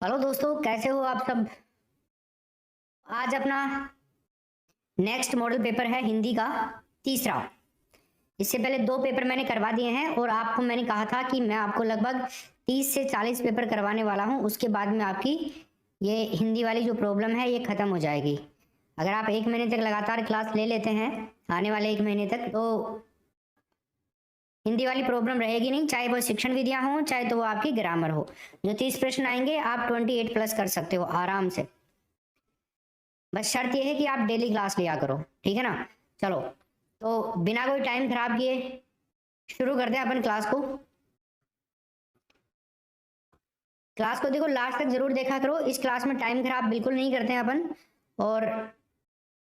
Hello दोस्तों, कैसे हो आप सब। आज अपना नेक्स्ट मॉडल पेपर है हिंदी का तीसरा। इससे पहले 2 पेपर मैंने करवा दिए हैं और आपको मैंने कहा था कि मैं आपको लगभग 30 से 40 पेपर करवाने वाला हूं। उसके बाद में आपकी ये हिंदी वाली जो प्रॉब्लम है ये ख़त्म हो जाएगी। अगर आप 1 महीने तक लगातार क्लास ले लेते हैं, आने वाले 1 महीने तक, तो हिंदी वाली प्रॉब्लम रहेगी नहीं। चाहे वो शिक्षण विधियां हों, चाहे तो वो आपकी ग्रामर हो। जो 30 प्रश्न आएंगे आप 28 प्लस कर सकते हो आराम से। बस शर्त यह है कि आप डेली क्लास लिया करो, ठीक है ना। चलो, तो बिना कोई टाइम खराब किए शुरू करते हैं अपन क्लास को। क्लास को देखो, लास्ट तक जरूर देखा करो। इस क्लास में टाइम खराब बिल्कुल नहीं करते हैं अपन, और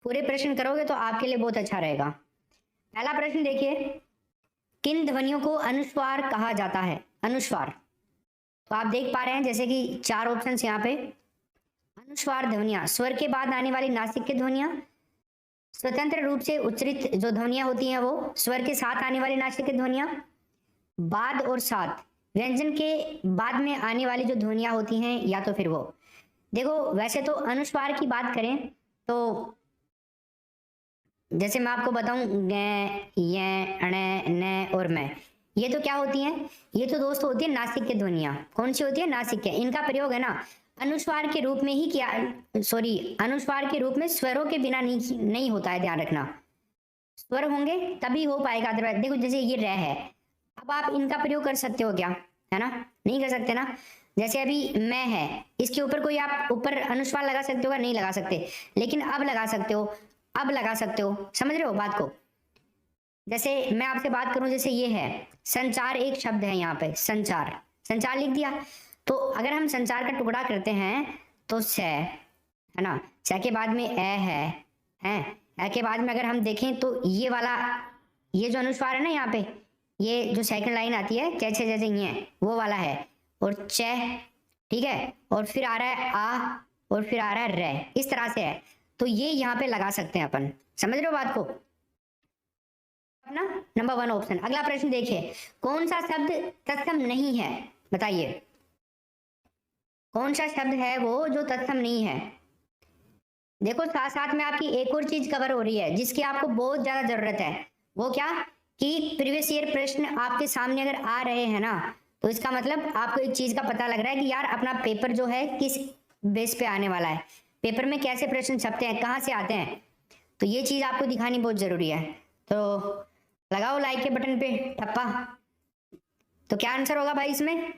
पूरे प्रश्न करोगे तो आपके लिए बहुत अच्छा रहेगा। पहला प्रश्न देखिए, किन ध्वनियों को अनुस्वार कहा जाता है। अनुस्वार, तो आप देख पा रहे हैं जैसे कि 4 ऑप्शन यहाँ पे। अनुस्वार ध्वनियां, स्वर के बाद आने वाली नासिक की ध्वनियां। स्वतंत्र रूप से उच्चरित जो ध्वनियां होती हैं वो। स्वर के साथ आने वाली नासिक की ध्वनियां। बाद और साथ, व्यंजन के बाद में आने वाली जो ध्वनियां होती हैं, या तो फिर वो। देखो, वैसे तो अनुस्वार की बात करें तो जैसे मैं आपको बताऊं, गे, ये, अणे, ने और मैं, ये तो क्या होती हैं? ये तो दोस्त होती है नासिक की ध्वनियां। कौन सी होती है? नासिक के। इनका प्रयोग है ना अनुस्वार के रूप में ही किया, सॉरी, अनुस्वार के रूप में स्वरों के बिना नहीं होता है, ध्यान रखना। स्वर होंगे तभी हो पाएगा, अदरवाइज। देखो, जैसे ये रह है, अब आप इनका प्रयोग कर सकते हो क्या? है ना, नहीं कर सकते ना। जैसे अभी मैं है, इसके ऊपर कोई आप ऊपर अनुस्वार लगा सकते हो? नहीं लगा सकते, लेकिन अब लगा सकते हो। अब लगा सकते हो, समझ रहे हो बात को। जैसे मैं आपसे बात करूं, जैसे ये है संचार, एक शब्द है यहाँ पे संचार। संचार लिख दिया, तो अगर हम संचार का टुकड़ा करते हैं तो से, है ना, से के बाद में ए है, ए के बाद में अगर हम देखें तो ये वाला, ये जो अनुस्वार है ना यहाँ पे, ये जो सेकंड लाइन आती है चे छे जैसे ये वो वाला है, और चे, ठीक है, और फिर आ रहा है आ, और फिर आ रहा है रे, इस तरह से है। तो ये यहाँ पे लगा सकते हैं अपन, समझ रहे हो बात को अपना। Number 1 option. अगला प्रश्न देखिए, कौन सा शब्द तत्सम नहीं है? बताइए, कौन सा शब्द है वो जो तत्सम नहीं है? देखो, साथ साथ में आपकी एक और चीज कवर हो रही है जिसकी आपको बहुत ज्यादा जरूरत है। वो क्या? कि प्रीवियस ईयर प्रश्न आपके सामने अगर आ रहे हैं ना, तो इसका मतलब आपको एक चीज का पता लग रहा है कि यार अपना पेपर जो है किस बेस पे आने वाला है, पेपर में कैसे प्रश्न छपते हैं, कहाँ से आते हैं। तो ये चीज आपको दिखानी बहुत जरूरी है। तो लगाओ लाइक के बटन पे ठप्पा। तो क्या आंसर होगा भाई इसमें?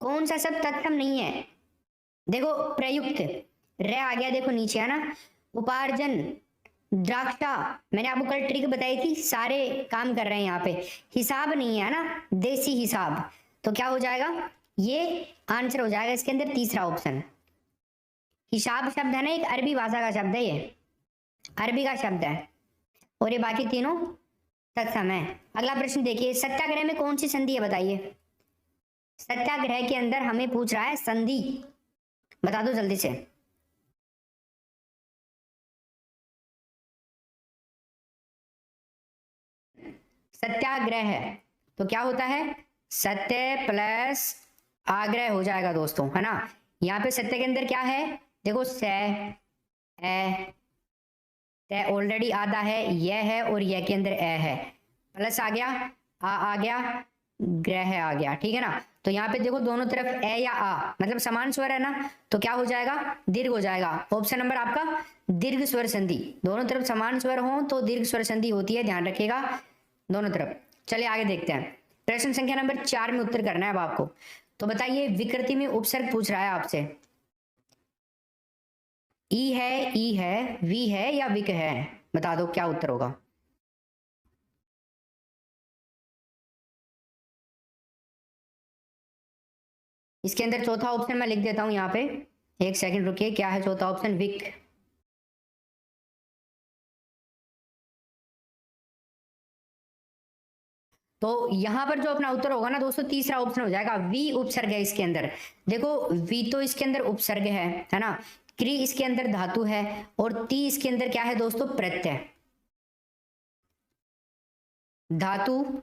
कौन सा शब्द तत्सम नहीं है? देखो, प्रयुक्त, रे आ गया, देखो नीचे है ना। उपार्जन, द्राक्षा, मैंने आपको कल ट्रिक बताई थी, सारे काम कर रहे हैं यहाँ पे। हिसाब नहीं है ना, देसी हिसाब। तो क्या हो जाएगा? ये आंसर हो जाएगा इसके अंदर तीसरा ऑप्शन। हिसाब शब्द है ना, एक अरबी भाषा का शब्द है, ये अरबी का शब्द है, और ये बाकी तीनों तत्सम है। अगला प्रश्न देखिए, सत्याग्रह में कौन सी संधि है? बताइए। सत्याग्रह के अंदर हमें पूछ रहा है संधि, बता दो जल्दी से। सत्याग्रह है तो क्या होता है? सत्य प्लस आग्रह हो जाएगा दोस्तों, है ना। यहाँ पे सत्य के अंदर क्या है? देखो, से, ए, ते ऑलरेडी आधा है, यह है, और यह के अंदर ए है, प्लस आ गया, आ गया, ग्रह आ गया, ठीक है ना। तो यहाँ पे देखो दोनों तरफ ए या आ, मतलब समान स्वर है ना, तो क्या हो जाएगा? दीर्घ हो जाएगा। ऑप्शन नंबर आपका दीर्घ स्वर संधि। दोनों तरफ समान स्वर हो तो दीर्घ स्वर संधि होती है, ध्यान रखिएगा दोनों तरफ। चलिए आगे देखते हैं। प्रश्न संख्या नंबर 4 में उत्तर करना है अब आपको। तो बताइए, विकृति में उपसर्ग पूछ रहा है आपसे। ई है, वी है, या विक है? बता दो क्या उत्तर होगा। इसके अंदर चौथा ऑप्शन मैं लिख देता हूं यहाँ पे, एक सेकंड रुकिए। क्या है चौथा ऑप्शन? विक। तो यहां पर जो अपना उत्तर होगा ना दोस्तों, तीसरा ऑप्शन हो जाएगा। वी उपसर्ग है इसके अंदर। देखो, वी तो इसके अंदर उपसर्ग है ना। क्री इसके अंदर धातु है, और ती इसके अंदर क्या है दोस्तों? प्रत्यय। धातु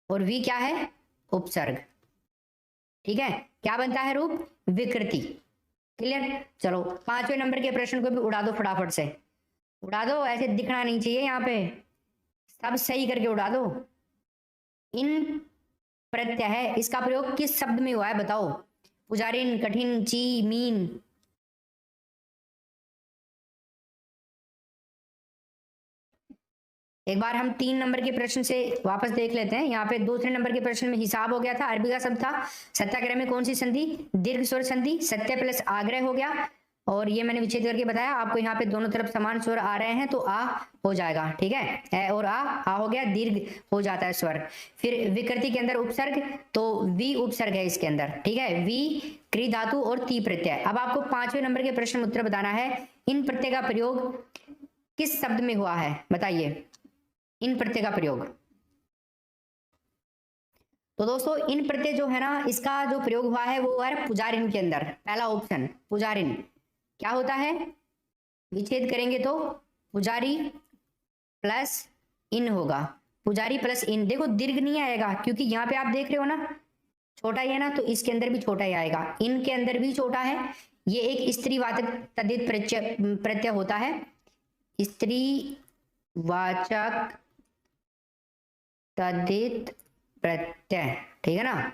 और वी क्या है? उपसर्ग, ठीक है। क्या बनता है रूप? विकृति। क्लियर? चलो 5वें नंबर के प्रश्न को भी उड़ा दो फटाफट से, उड़ा दो, ऐसे दिखना नहीं चाहिए यहाँ पे, सब सही करके उड़ा दो। इन प्रत्यय है, इसका प्रयोग किस शब्द में हुआ है बताओ? पुजारिन, कठिन, ची, मीन। एक बार हम 3 नंबर के प्रश्न से वापस देख लेते हैं। यहाँ पे दूसरे नंबर के प्रश्न में हिसाब हो गया था, अरबी का शब्द था। सत्याग्रह में कौन सी संधि? दीर्घ स्वर संधि। सत्य प्लस आग्रह हो गया, और ये मैंने विच्छेद करके बताया आपको। यहाँ पे दोनों तरफ समान स्वर आ रहे हैं तो आ हो जाएगा, ठीक है। ए और आ हो गया, दीर्घ हो जाता है स्वर। फिर विकृति के अंदर उपसर्ग, तो वी उपसर्ग है इसके अंदर, ठीक है। वी क्री धातु और ती प्रत्यय। अब आपको 5वें नंबर के प्रश्न में उत्तर बताना है, इन प्रत्यय का प्रयोग किस शब्द में हुआ है बताइए? इन प्रत्यय का प्रयोग। तो दोस्तों इन प्रत्यय जो है ना, इसका जो प्रयोग हुआ है वो है पुजारिन के अंदर। पहला ऑप्शन पुजारिन। क्या होता है? विच्छेद करेंगे तो पुजारी प्लस इन होगा, पुजारी प्लस इन। देखो दीर्घ नहीं आएगा, क्योंकि यहाँ पे आप देख रहे हो ना छोटा ही है ना, तो इसके अंदर भी छोटा ही आएगा, इन के अंदर भी छोटा है। ये एक स्त्रीवाचक तद्धित प्रत्यय होता है, स्त्रीवाचक तद्धित प्रत्यय, ठीक है ना।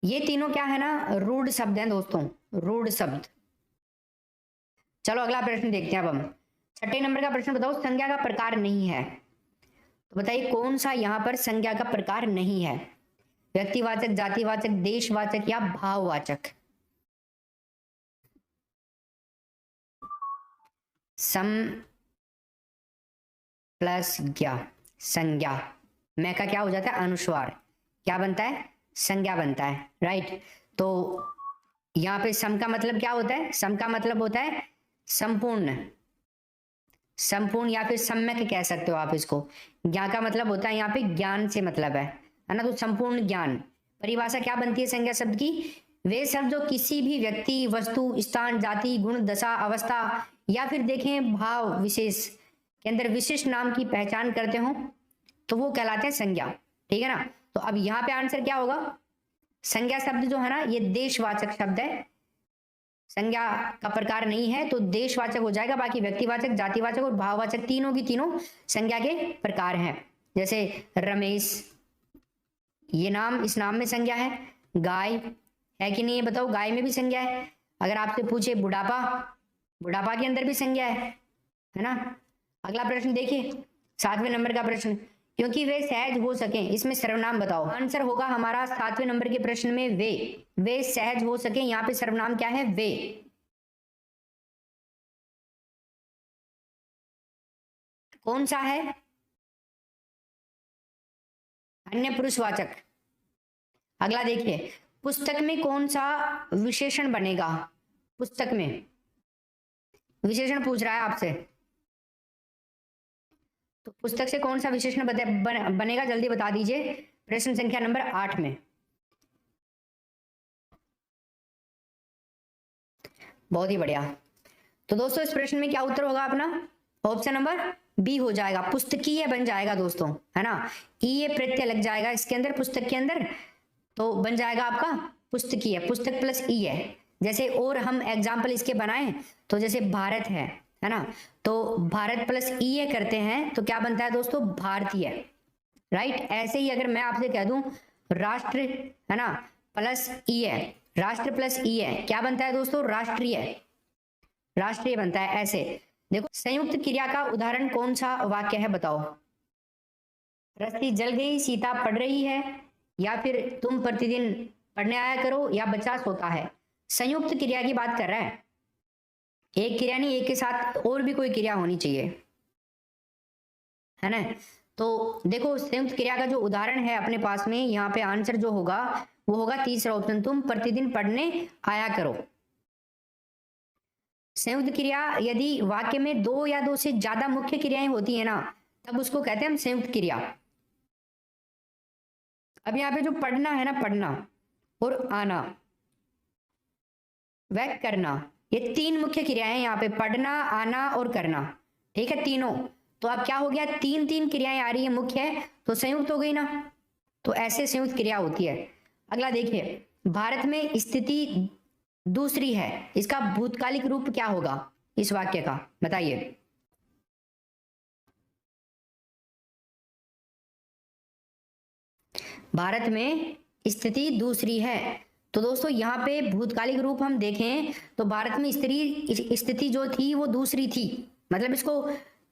ये तीनों क्या है ना, रूढ़ शब्द हैं दोस्तों, रूढ़ शब्द। चलो अगला प्रश्न देखते हैं अब हम। 6ठे नंबर का प्रश्न बताओ, संज्ञा का प्रकार नहीं है। तो बताइए कौन सा यहाँ पर संज्ञा का प्रकार नहीं है? व्यक्तिवाचक, जातिवाचक, देशवाचक या भाववाचक? सम प्लस ज्ञा, संज्ञा। मैं का क्या हो जाता है? अनुस्वार। क्या बनता है? संज्ञा बनता है, राइट। तो यहाँ पे सम का मतलब क्या होता है? सम का मतलब होता है संपूर्ण, संपूर्ण या फिर सम्यक कह सकते हो आप इसको। ज्ञा का मतलब होता है यहाँ पे ज्ञान से मतलब है ना, तो संपूर्ण ज्ञान। परिभाषा क्या बनती है संज्ञा शब्द की? वे शब्द जो किसी भी व्यक्ति, वस्तु, स्थान, जाति, गुण, दशा, अवस्था या फिर देखें भाव विशेष के अंदर विशिष्ट नाम की पहचान करते हो तो वो कहलाते हैं संज्ञा, ठीक है ना। तो अब यहाँ पे आंसर क्या होगा? संज्ञा शब्द जो है ना ये देशवाचक शब्द है, संज्ञा का प्रकार नहीं है तो देशवाचक हो जाएगा। बाकी व्यक्तिवाचक, जातिवाचक और भाववाचक तीनों की तीनों संज्ञा के प्रकार हैं। जैसे रमेश, ये नाम, इस नाम में संज्ञा है। गाय है कि नहीं ये बताओ? गाय में भी संज्ञा है। अगर आपसे पूछे बुढ़ापा, बुढ़ापा के अंदर भी संज्ञा है ना। अगला प्रश्न देखिए, 7वें नंबर का प्रश्न, क्योंकि वे सहज हो सके, इसमें सर्वनाम बताओ। आंसर होगा हमारा 7वें नंबर के प्रश्न में वे सहज हो सके। यहाँ पे सर्वनाम क्या है? वे। कौन सा है? अन्य पुरुषवाचक। अगला देखिए, पुस्तक में कौन सा विशेषण बनेगा? पुस्तक में विशेषण पूछ रहा है आपसे, तो पुस्तक से कौन सा विशेषण बनेगा? जल्दी बता दीजिए। प्रश्न संख्या नंबर 8 में। बहुत ही बढ़िया। तो दोस्तों इस प्रश्न में क्या उत्तर होगा अपना? ऑप्शन नंबर बी हो जाएगा, पुस्तकीय बन जाएगा दोस्तों, है ना। ये प्रत्यय लग जाएगा इसके अंदर, पुस्तक के अंदर, तो बन जाएगा आपका पुस्तकीय। पुस्तक प्लस ई है। जैसे और हम एग्जाम्पल इसके बनाए तो जैसे भारत है ना, तो भारत प्लस ई करते हैं तो क्या बनता है दोस्तों? भारतीय, राइट। ऐसे ही अगर मैं आपसे कह दूं राष्ट्र, है ना, प्लस ई है, राष्ट्र प्लस ई है, क्या बनता है दोस्तों? राष्ट्रीय, राष्ट्रीय बनता है। ऐसे देखो, संयुक्त क्रिया का उदाहरण कौन सा वाक्य है बताओ? रस्सी जल गई, सीता पढ़ रही है, या फिर तुम प्रतिदिन पढ़ने आया करो, या बच्चा सोता है। संयुक्त क्रिया की बात कर रहा है, एक क्रिया नहीं, एक के साथ और भी कोई क्रिया होनी चाहिए, है ना। तो देखो संयुक्त क्रिया का जो उदाहरण है अपने पास में, यहाँ पे आंसर जो होगा वो होगा तीसरा ऑप्शन, तुम प्रतिदिन पढ़ने आया करो। संयुक्त क्रिया यदि वाक्य में 2 या 2 से ज्यादा मुख्य क्रियाएं होती है ना, तब उसको कहते हैं हम संयुक्त क्रिया। अब यहाँ पे जो पढ़ना है ना, पढ़ना और आना, वह करना, ये 3 मुख्य क्रियाएं यहाँ पे, पढ़ना, आना और करना, ठीक है, तीनों। तो अब क्या हो गया? 3 क्रियाएं आ रही है मुख्य है, तो संयुक्त हो गई ना, तो ऐसे संयुक्त क्रिया होती है। अगला देखिए, भारत में स्थिति दूसरी है, इसका भूतकालिक रूप क्या होगा इस वाक्य का, बताइए। भारत में स्थिति दूसरी है, तो दोस्तों यहाँ पे भूतकालिक रूप हम देखें तो भारत में स्थिति जो थी वो दूसरी थी, मतलब इसको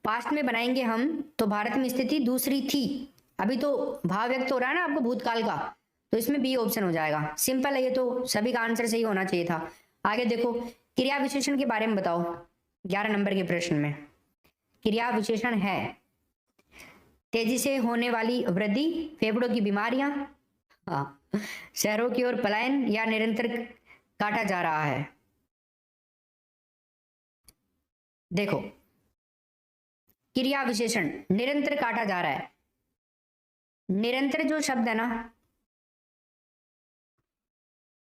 पास्ट में बनाएंगे हम तो भारत में स्थिति दूसरी थी। अभी तो भाव व्यक्त हो रहा है ना आपको भूतकाल का, तो इसमें बी ऑप्शन हो जाएगा। सिंपल है ये, तो सभी का आंसर सही होना चाहिए था। आगे देखो, क्रिया विशेषण के बारे में बताओ 11 नंबर के प्रश्न में। क्रिया विशेषण है तेजी से होने वाली वृद्धि, फेफड़ों की बीमारियां, शहरों की ओर पलायन, या निरंतर काटा जा रहा है। देखो, क्रिया विशेषण निरंतर काटा जा रहा है। निरंतर जो शब्द है ना,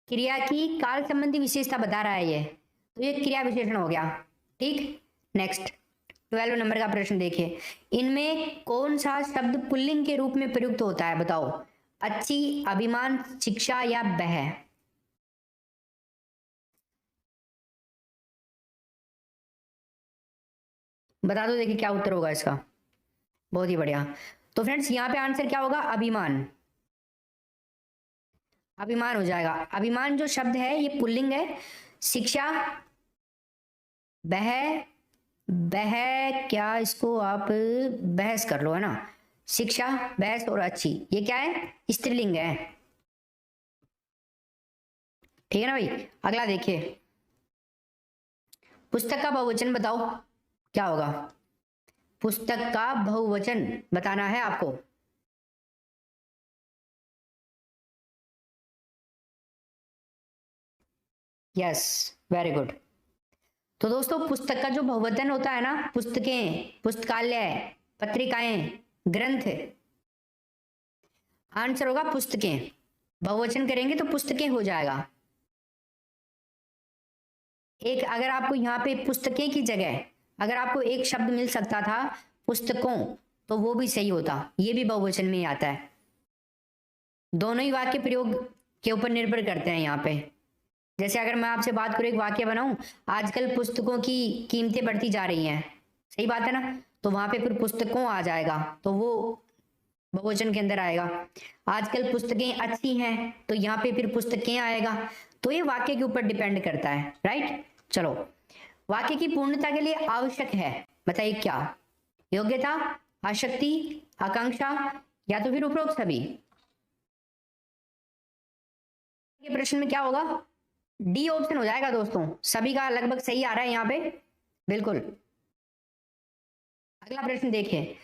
क्रिया की काल संबंधी विशेषता बता रहा है ये, तो ये क्रिया विशेषण हो गया। ठीक, नेक्स्ट 12 नंबर का प्रश्न देखिए, इनमें कौन सा शब्द पुल्लिंग के रूप में प्रयुक्त होता है, बताओ। अच्छी, अभिमान, शिक्षा या वह। बता दो, देखिए क्या उत्तर होगा इसका। बहुत ही बढ़िया। तो फ्रेंड्स यहाँ पे आंसर क्या होगा, अभिमान। अभिमान हो जाएगा। अभिमान जो शब्द है ये पुल्लिंग है। शिक्षा, वह क्या, इसको आप बहस कर लो, है ना। शिक्षा, बहस और अच्छी, ये क्या है, स्त्रीलिंग है। ठीक है ना भाई। अगला देखिए, पुस्तक का बहुवचन बताओ क्या होगा। पुस्तक का बहुवचन बताना है आपको। Yes, very good. तो दोस्तों पुस्तक का जो बहुवचन होता है ना, पुस्तकें, पुस्तकालय, पत्रिकाएं, ग्रंथ, आंसर होगा पुस्तकें। बहुवचन करेंगे तो पुस्तकें हो जाएगा। एक अगर आपको यहाँ पे पुस्तकें की जगह अगर आपको एक शब्द मिल सकता था पुस्तकों, तो वो भी सही होता, ये भी बहुवचन में ही आता है। दोनों ही वाक्य प्रयोग के ऊपर निर्भर करते हैं यहाँ पे। जैसे अगर मैं आपसे बात करूं, एक वाक्य बनाऊं, आजकल पुस्तकों की कीमतें बढ़ती जा रही हैं, सही बात है ना, तो वहां पे फिर पुस्तकों आ जाएगा, तो वो बहुवचन के अंदर आएगा। आजकल पुस्तकें अच्छी हैं, तो यहाँ पे फिर पुस्तकें आएगा। तो ये वाक्य के ऊपर डिपेंड करता है, राइट। चलो, वाक्य की पूर्णता के लिए आवश्यक है, बताइए क्या। योग्यता, आसक्ति, आकांक्षा, या तो फिर उपरोक्त सभी। ये प्रश्न में क्या होगा, डी ऑप्शन हो जाएगा दोस्तों। सभी का लगभग सही आ रहा है यहाँ पे, बिल्कुल। अगला प्रश्न देखिए,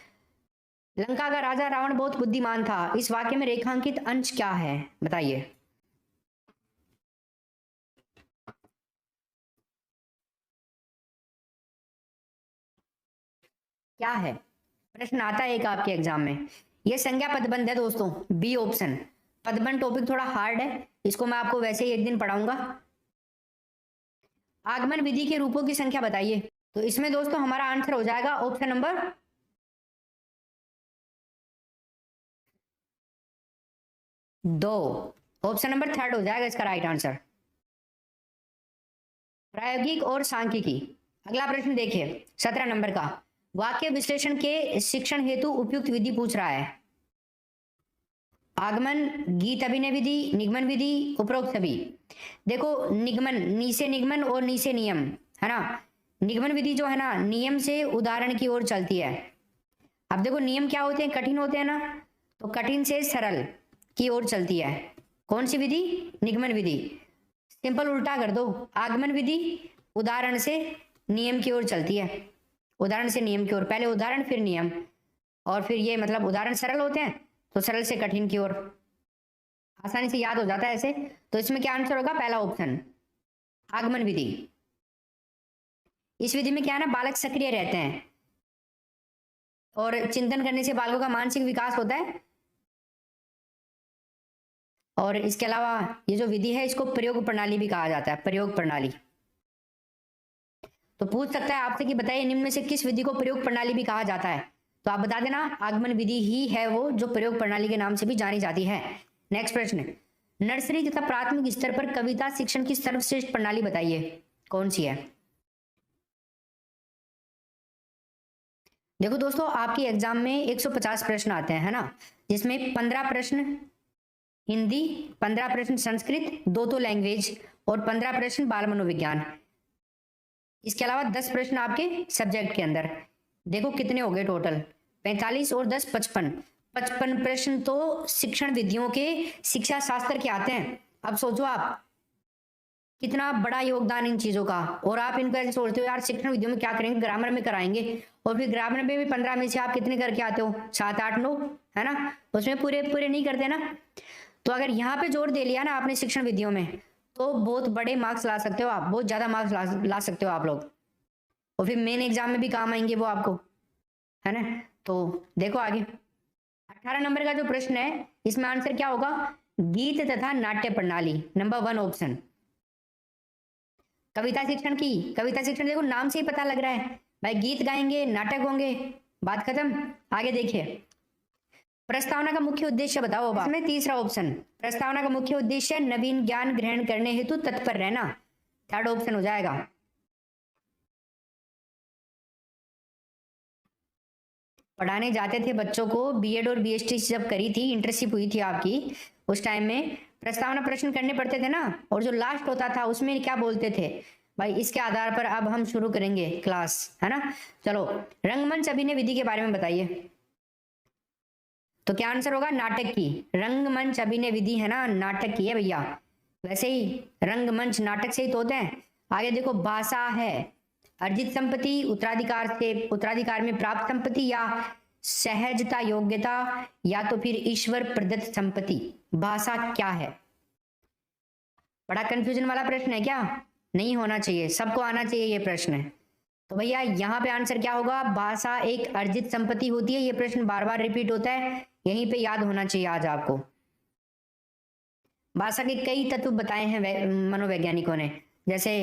लंका का राजा रावण बहुत बुद्धिमान था, इस वाक्य में रेखांकित अंश क्या है, बताइए। क्या है, प्रश्न आता है एक आपके एग्जाम में। ये संज्ञा पदबंध है दोस्तों, बी ऑप्शन। पदबंध टॉपिक थोड़ा हार्ड है, इसको मैं आपको वैसे ही एक दिन पढ़ाऊंगा। आगमन विधि के रूपों की संख्या बताइए। तो इसमें दोस्तों हमारा आंसर हो जाएगा ऑप्शन नंबर 2। ऑप्शन नंबर 3 हो जाएगा इसका राइट आंसर, प्रायोगिक और सांख्यिकी। अगला प्रश्न देखिए 17 नंबर का, वाक्य विश्लेषण के शिक्षण हेतु उपयुक्त विधि पूछ रहा है। आगमन, गीत अभिनय विधि, निगमन विधि, उपरोक्त सभी। देखो, निगमन, नी से निगमन और नी से नियम, है ना। निगमन विधि जो है ना, नियम से उदाहरण की ओर चलती है। अब देखो नियम क्या होते हैं, कठिन होते हैं ना, तो कठिन से सरल की ओर चलती है। कौन सी विधि, निगमन विधि। सिंपल उल्टा कर दो, आगमन विधि उदाहरण से नियम की ओर चलती है, उदाहरण से नियम की ओर, पहले उदाहरण फिर नियम, और फिर ये मतलब उदाहरण सरल होते हैं तो सरल से कठिन की ओर, आसानी से याद हो जाता है ऐसे। तो इसमें क्या आंसर होगा, पहला ऑप्शन, आगमन विधि। इस विधि में क्या है ना, बालक सक्रिय रहते हैं और चिंतन करने से बालकों का मानसिक विकास होता है। और इसके अलावा ये जो विधि है इसको प्रयोग प्रणाली भी कहा जाता है, प्रयोग प्रणाली। तो पूछ सकता है आपसे कि बताइए निम्न में से किस विधि को प्रयोग प्रणाली भी कहा जाता है। तो आप बता देना आगमन विधि ही है वो जो प्रयोग प्रणाली के नाम से भी जानी जाती है। नेक्स्ट प्रश्न, नर्सरी तथा प्राथमिक स्तर पर कविता शिक्षण की सर्वश्रेष्ठ प्रणाली बताइए, कौन सी है? देखो दोस्तों, आपकी एग्जाम में 150 प्रश्न आते हैं, है ना, जिसमें 15 प्रश्न हिंदी, 15 प्रश्न संस्कृत, 2 लैंग्वेज और 15 प्रश्न बाल मनोविज्ञान। इसके अलावा 10 प्रश्न आपके सब्जेक्ट के अंदर। देखो कितने हो गए टोटल, 45 और 10 55। 55 प्रश्न तो शिक्षण विधियों के, शिक्षा शास्त्र के आते हैं। अब सोचो आप कितना बड़ा योगदान इन चीजों का, और आप इनको ऐसे सोचते हो यार शिक्षण विधियों में क्या करेंगे, ग्रामर में कराएंगे, और फिर ग्रामर में भी 15 में से आप कितने करके आते हो, 7 8 9, है ना, उसमें पूरे पूरे नहीं करते ना। तो अगर यहाँ पे जोर दे लिया ना आपने शिक्षण विधियों में, तो बहुत बड़े मार्क्स ला सकते हो आप, बहुत ज्यादा मार्क्स ला सकते हो आप लोग, और फिर मेन एग्जाम में भी काम आएंगे वो आपको, है ना। तो देखो आगे 18 नंबर का जो प्रश्न है, इसमें आंसर क्या होगा, गीत तथा नाट्य प्रणाली, नंबर 1 ऑप्शन। कविता शिक्षण की, कविता शिक्षण देखो नाम से ही पता लग रहा है भाई, गीत गाएंगे, नाटक होंगे, बात खत्म। आगे देखिए, प्रस्तावना का मुख्य उद्देश्य बताओ। इसमें तीसरा ऑप्शन, प्रस्तावना का मुख्य उद्देश्य नवीन ज्ञान ग्रहण करने हेतु तत्पर रहना, 3rd ऑप्शन हो जाएगा। पढ़ाने जाते थे बच्चों को, बीएड और बीएसटी जब करी थी, इंटर्नशिप हुई थी आपकी, उस टाइम में प्रस्तावना प्रश्न करने पड़ते थे ना, और जो लास्ट होता था उसमें क्या बोलते थे भाई, इसके आधार पर अब हम शुरू करेंगे क्लास, है ना। चलो, रंगमंच अभिनय विधि के बारे में बताइए, तो क्या आंसर होगा, नाटक की। रंगमंच अभिनय विधि है ना, नाटक की है भैया, वैसे ही रंगमंच नाटक से ही तो होते हैं। आगे देखो, भाषा है अर्जित संपत्ति, उत्तराधिकार में प्राप्त संपत्ति, या सहजता योग्यता, या तो फिर ईश्वर प्रदत्त संपत्ति। भाषा क्या है? बड़ा कंफ्यूजन वाला प्रश्न है क्या? नहीं होना चाहिए, सबको आना चाहिए ये प्रश्न। तो भैया यहाँ पे आंसर क्या होगा, भाषा एक अर्जित संपत्ति होती है। ये प्रश्न बार बार रिपीट होता है, यहीं पे याद होना चाहिए आज आपको। भाषा के कई तत्व बताए हैं मनोवैज्ञानिकों ने, जैसे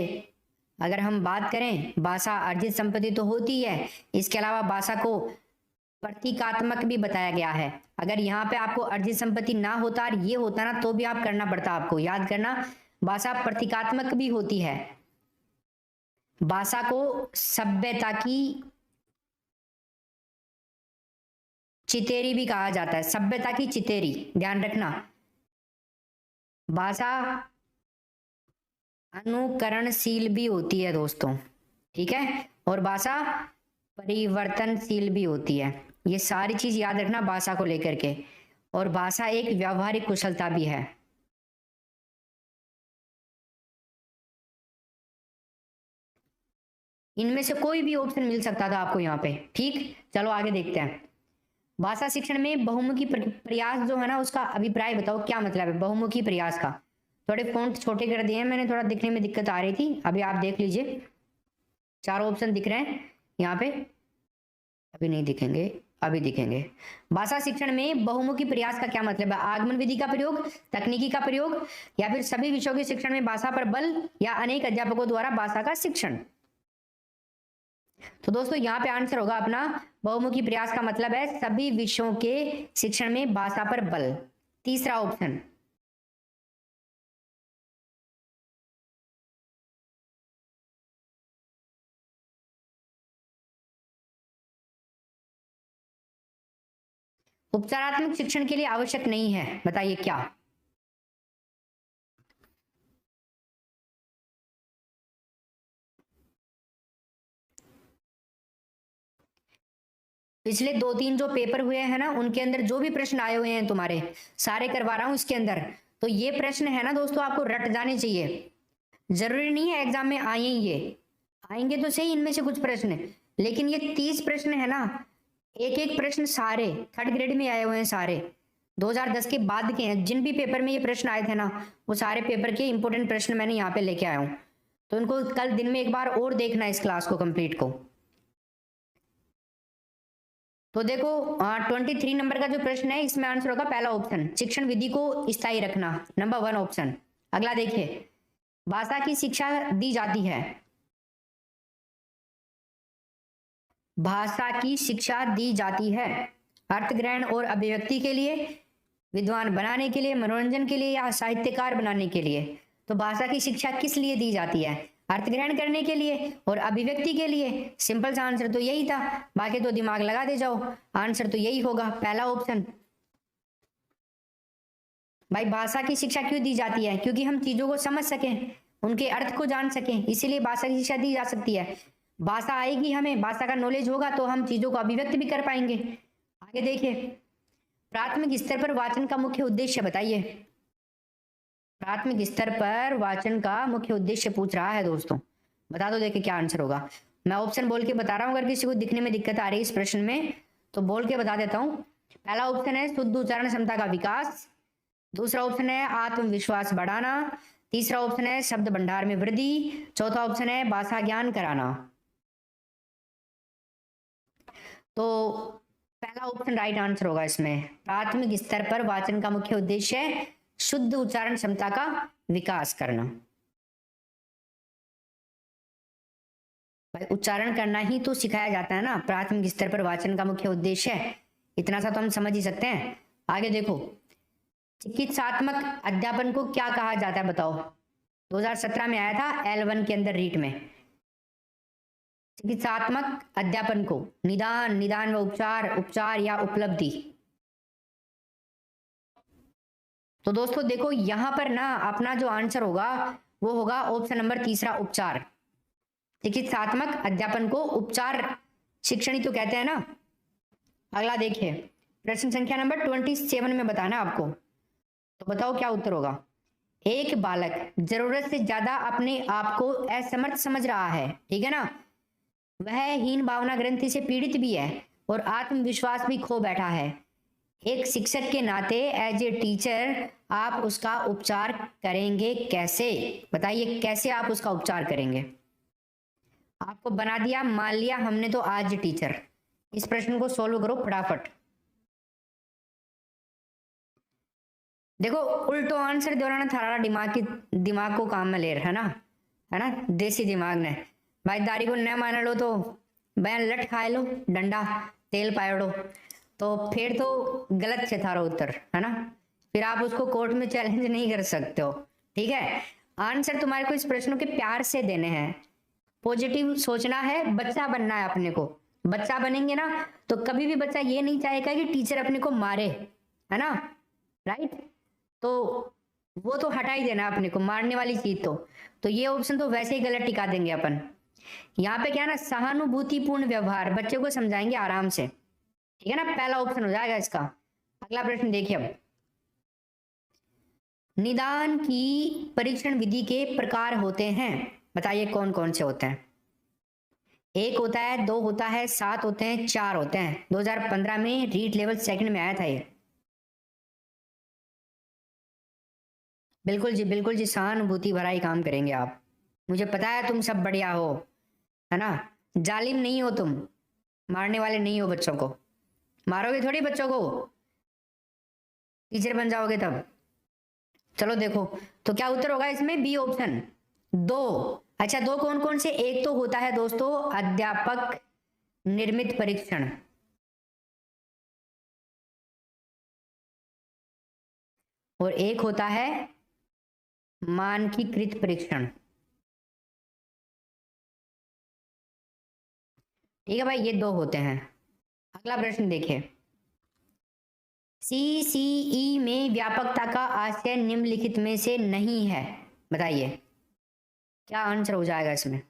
अगर हम बात करें, भाषा अर्जित संपत्ति तो होती है, इसके अलावा भाषा को प्रतीकात्मक भी बताया गया है। अगर यहाँ पे आपको अर्जित संपत्ति ना होता और ये होता ना, तो भी आप करना पड़ता, आपको याद करना, भाषा प्रतीकात्मक भी होती है। भाषा को सभ्यता की चितेरी भी कहा जाता है, सभ्यता की चितेरी, ध्यान रखना। भाषा अनुकरणशील भी होती है दोस्तों, ठीक है, और भाषा परिवर्तनशील भी होती है। ये सारी चीज याद रखना भाषा को लेकर के। और भाषा एक व्यावहारिक कुशलता भी है। इनमें से कोई भी ऑप्शन मिल सकता था आपको यहाँ पे, ठीक। चलो आगे देखते हैं। भाषा शिक्षण में बहुमुखी प्रयास जो है ना, उसका अभिप्राय बताओ, क्या मतलब है बहुमुखी प्रयास का। थोड़े फॉन्ट छोटे कर दिए हैं मैंने, थोड़ा दिखने में दिक्कत आ रही थी, अभी आप देख लीजिए, 4 ऑप्शन दिख रहे हैं यहाँ पे, अभी नहीं दिखेंगे, अभी दिखेंगे। भाषा शिक्षण में बहुमुखी प्रयास का क्या मतलब है, आगमन विधि का प्रयोग, तकनीकी का प्रयोग, या फिर सभी विषयों के शिक्षण में भाषा पर बल, या अनेक अध्यापकों द्वारा भाषा का शिक्षण। तो दोस्तों यहाँ पे आंसर होगा अपना, बहुमुखी प्रयास का मतलब है सभी विषयों के शिक्षण में भाषा पर बल, 3रा ऑप्शन। उपचारात्मक शिक्षण के लिए आवश्यक नहीं है, बताइए क्या। पिछले 2-3 जो पेपर हुए हैं ना, उनके अंदर जो भी प्रश्न आए हुए हैं तुम्हारे, सारे करवा रहा हूं इसके अंदर। तो ये प्रश्न है ना दोस्तों, आपको रट जाने चाहिए। जरूरी नहीं है एग्जाम में आए, ये आएंगे तो सही इनमें से कुछ प्रश्न, लेकिन ये 30 प्रश्न है ना, एक एक प्रश्न सारे 3rd ग्रेड में आए हुए हैं, सारे 2010 के बाद के हैं। जिन भी पेपर में ये प्रश्न आए थे ना, वो सारे पेपर के इंपोर्टेंट प्रश्न मैंने यहाँ पे लेके आया हूँ। तो इनको कल दिन में एक बार और देखना, इस क्लास को कंप्लीट को। तो देखो 23 नंबर का जो प्रश्न है, इसमें आंसर होगा पहला ऑप्शन, शिक्षण विधि को स्थायी रखना, नंबर 1 ऑप्शन। अगला देखिए, भाषा की शिक्षा दी जाती है, भाषा की शिक्षा दी जाती है? अर्थ ग्रहण और अभिव्यक्ति के लिए, विद्वान बनाने के लिए, मनोरंजन के लिए, या साहित्यकार बनाने के लिए? तो भाषा की शिक्षा किस लिए दी जाती है? अर्थ ग्रहण करने के लिए और अभिव्यक्ति के लिए। सिंपल सा आंसर तो यही था, बाकी तो दिमाग लगा दे जाओ, आंसर तो यही होगा, पहला ऑप्शन। भाई भाषा की शिक्षा क्यों दी जाती है? क्योंकि हम चीजों को समझ सकें, उनके अर्थ को जान सकें, इसीलिए भाषा की शिक्षा दी जा सकती है। भाषा आएगी, हमें भाषा का नॉलेज होगा तो हम चीजों को अभिव्यक्त भी कर पाएंगे। आगे देखिए, प्राथमिक स्तर पर वाचन का मुख्य उद्देश्य बताइए। प्राथमिक स्तर पर वाचन का मुख्य उद्देश्य पूछ रहा है दोस्तों, बता दो, देखिए क्या आंसर होगा। मैं ऑप्शन बोल के बता रहा हूँ, अगर किसी को दिखने में दिक्कत आ रही है इस प्रश्न में तो बोल के बता देता हूँ। पहला ऑप्शन है शुद्ध उच्चारण क्षमता का विकास, दूसरा ऑप्शन है आत्मविश्वास बढ़ाना, तीसरा ऑप्शन है शब्द भंडार में वृद्धि, चौथा ऑप्शन है भाषा ज्ञान कराना। तो पहला ऑप्शन राइट आंसर होगा इसमें। प्राथमिक स्तर पर वाचन का मुख्य उद्देश्य है शुद्ध उच्चारण क्षमता का विकास करना। भाई उच्चारण करना ही तो सिखाया जाता है ना, प्राथमिक स्तर पर वाचन का मुख्य उद्देश्य है, इतना सा तो हम समझ ही सकते हैं। आगे देखो, चिकित्सात्मक अध्यापन को क्या कहा जाता है बताओ? 2017 में आया था L1 के अंदर रीट में। चिकित्सात्मक अध्यापन को निदान, निदान व उपचार, उपचार या उपलब्धि। तो दोस्तों देखो यहां पर ना अपना जो आंसर होगा वो होगा ऑप्शन नंबर तीसरा, उपचार। चिकित्सात्मक अध्यापन को उपचार शिक्षण ही तो कहते हैं ना। अगला देखिए, प्रश्न संख्या नंबर 27 में बताना आपको, तो बताओ क्या उत्तर होगा। एक बालक जरूरत से ज्यादा अपने आप को असमर्थ समझ रहा है, ठीक है ना, वह हीन भावना ग्रंथि से पीड़ित भी है और आत्मविश्वास भी खो बैठा है। एक शिक्षक के नाते एज ए टीचर आप उसका उपचार करेंगे कैसे? बताइए कैसे आप उसका उपचार करेंगे? आपको बना दिया, मान लिया हमने तो आज टीचर। इस प्रश्न को सोल्व करो फटाफट। देखो उल्टो आंसर दोहराना थारा दिमाग को काम में ले रहा है ना, देसी दिमाग ने। भाई दारी को न मान लो तो बयान लट खाए लो, डंडा तेल पायड़ो, तो फिर तो गलत से थारा उत्तर, है ना, फिर आप उसको कोर्ट में चैलेंज नहीं कर सकते हो, ठीक है। आंसर तुम्हारे को इस प्रश्नों के प्यार से देने हैं, पॉजिटिव सोचना है, बच्चा बनना है अपने को। बच्चा बनेंगे ना तो कभी भी बच्चा ये नहीं चाहेगा कि टीचर अपने को मारे, है ना, राइट। तो वो तो हटा ही देना अपने को, मारने वाली चीज तो ये ऑप्शन तो वैसे ही गलत टिका देंगे अपन। यहाँ पे क्या है ना, सहानुभूतिपूर्ण व्यवहार, बच्चे को समझाएंगे आराम से, ठीक है ना, पहला ऑप्शन हो जाएगा इसका। अगला प्रश्न देखिए अब, निदान की परीक्षण विधि के प्रकार होते हैं, बताइए कौन कौन से होते हैं? 1 होता है, 2 होता है, 7 होते हैं, 4 होते हैं। 2015 में रीट लेवल 2 में आया था ये। बिल्कुल जी सहानुभूति भरा ही काम करेंगे आप, मुझे पता है तुम सब बढ़िया हो, है ना, जालिम नहीं हो तुम, मारने वाले नहीं हो, बच्चों को मारोगे थोड़ी, बच्चों को टीचर बन जाओगे तब। चलो देखो तो क्या उत्तर होगा इसमें, बी ऑप्शन 2। अच्छा 2 कौन कौन से? एक तो होता है दोस्तों अध्यापक निर्मित परीक्षण, और एक होता है मानकीकृत परीक्षण, ठीक है भाई, ये 2 होते हैं। अगला प्रश्न देखिए, सीसीई में व्यापकता का आशय निम्नलिखित में से नहीं है, बताइए क्या आंसर हो जाएगा इसमें?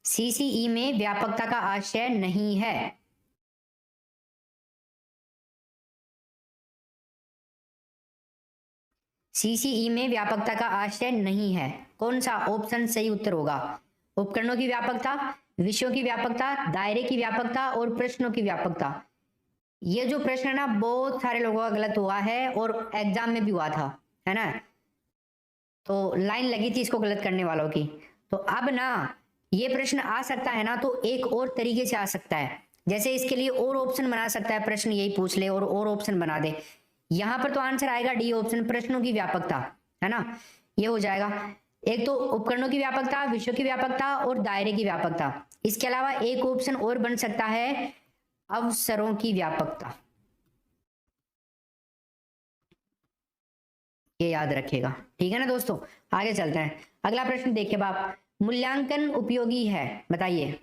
सीसीई में व्यापकता का आशय नहीं है, सीसीई में व्यापकता का आशय नहीं है, कौन सा ऑप्शन सही उत्तर होगा? उपकरणों की व्यापकता, विषयों की व्यापकता, दायरे की व्यापकता और प्रश्नों की व्यापकता। ये जो प्रश्न है ना बहुत सारे लोगों का गलत हुआ है और एग्जाम में भी हुआ था, है ना, तो लाइन लगी थी इसको गलत करने वालों की। तो अब ना ये प्रश्न आ सकता है ना तो एक और तरीके से आ सकता है, जैसे इसके लिए और ऑप्शन बना सकता है, प्रश्न यही पूछ ले और ऑप्शन बना दे। यहाँ पर तो आंसर आएगा डी ऑप्शन, प्रश्नों की व्यापकता, है ना, ये हो जाएगा। एक तो उपकरणों की व्यापकता, विषयों की व्यापकता और दायरे की व्यापकता। इसके अलावा एक ऑप्शन और बन सकता है अवसरों की व्यापकता। ये याद रखिएगा, ठीक है ना दोस्तों। आगे चलते हैं, अगला प्रश्न देखिए बाप, मूल्यांकन उपयोगी है, बताइए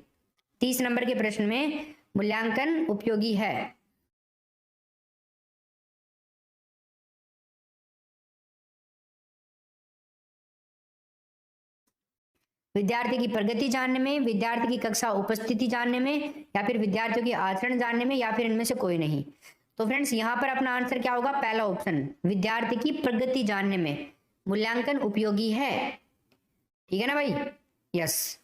30 नंबर के प्रश्न में मूल्यांकन उपयोगी है। विद्यार्थी की प्रगति जानने में, विद्यार्थी की कक्षा उपस्थिति जानने में, या फिर विद्यार्थियों की आचरण जानने में, या फिर इनमें से कोई नहीं। तो फ्रेंड्स यहाँ पर अपना आंसर क्या होगा, पहला ऑप्शन, विद्यार्थी की प्रगति जानने में मूल्यांकन उपयोगी है। ठीक है ना भाई, यस।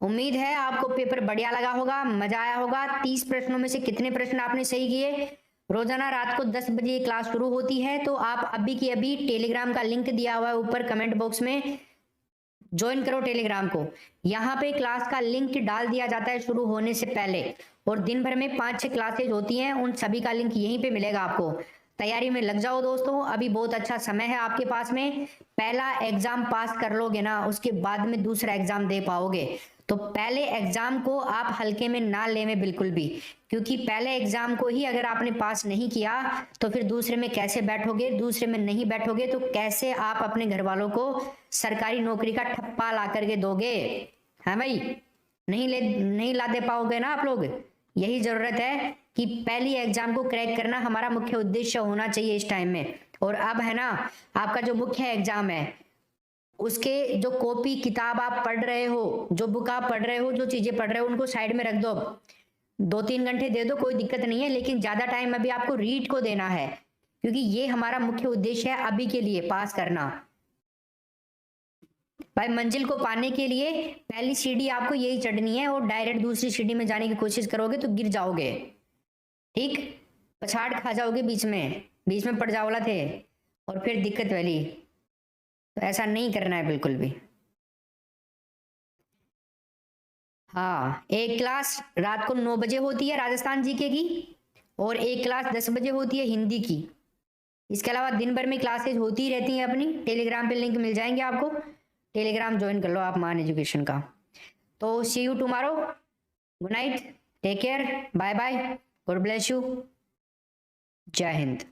उम्मीद है आपको पेपर बढ़िया लगा होगा, मजा आया होगा। 30 प्रश्नों में से कितने प्रश्न आपने सही किए। रोजाना रात को 10 बजे क्लास शुरू होती है, तो आप अभी की अभी टेलीग्राम का लिंक दिया हुआ है ऊपर कमेंट बॉक्स में, ज्वाइन करो टेलीग्राम को। यहाँ पे क्लास का लिंक डाल दिया जाता है शुरू होने से पहले, और दिन भर में 5-6 क्लासेज होती हैं, उन सभी का लिंक यहीं पे मिलेगा आपको। तैयारी में लग जाओ दोस्तों, अभी बहुत अच्छा समय है आपके पास में। पहला एग्जाम पास कर लोगे ना, उसके बाद में दूसरा एग्जाम दे पाओगे। तो पहले एग्जाम को आप हल्के में ना लेवें बिल्कुल भी, क्योंकि पहले एग्जाम को ही अगर आपने पास नहीं किया तो फिर दूसरे में कैसे बैठोगे, दूसरे में नहीं बैठोगे तो कैसे आप अपने घर वालों को सरकारी नौकरी का ठप्पा ला करके दोगे, है भाई। नहीं ला दे पाओगे ना आप लोग। यही जरूरत है कि पहली एग्जाम को क्रैक करना हमारा मुख्य उद्देश्य होना चाहिए इस टाइम में। और अब है ना, आपका जो मुख्य एग्जाम है उसके जो कॉपी किताब आप पढ़ रहे हो, जो बुक आप पढ़ रहे हो, जो चीजें पढ़ रहे हो, उनको साइड में रख दो। 2-3 घंटे दे दो, कोई दिक्कत नहीं है, लेकिन ज्यादा टाइम अभी आपको रीड को देना है, क्योंकि ये हमारा मुख्य उद्देश्य है अभी के लिए, पास करना। भाई मंजिल को पाने के लिए पहली सीढ़ी आपको यही चढ़नी है, और डायरेक्ट दूसरी सीढ़ी में जाने की कोशिश करोगे तो गिर जाओगे, ठीक, पछाड़ खा जाओगे, बीच में पड़ जाओला थे और फिर दिक्कत वाली। तो ऐसा नहीं करना है बिल्कुल भी। हाँ, एक क्लास रात को 9 बजे होती है राजस्थान जीके की, और एक क्लास 10 बजे होती है हिंदी की। इसके अलावा दिन भर में क्लासेज होती ही रहती हैं अपनी। टेलीग्राम पे लिंक मिल जाएंगे आपको, टेलीग्राम ज्वाइन कर लो आप मान एजुकेशन का। तो see you tomorrow, good night, take care, bye bye, God bless you, Jai Hind.